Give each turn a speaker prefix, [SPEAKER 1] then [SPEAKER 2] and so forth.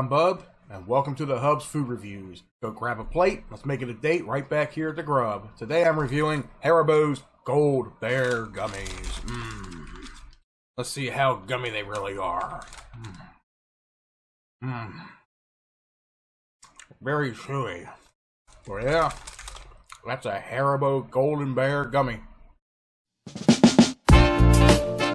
[SPEAKER 1] I'm Bub, and welcome to the Hub's Food Reviews. Go grab a plate, let's make it a date right back here at the Grub. Today I'm reviewing Haribo's Gold Bear Gummies. Let's see how gummy they really are. Very chewy. Well, yeah, that's a Haribo Golden Bear Gummy.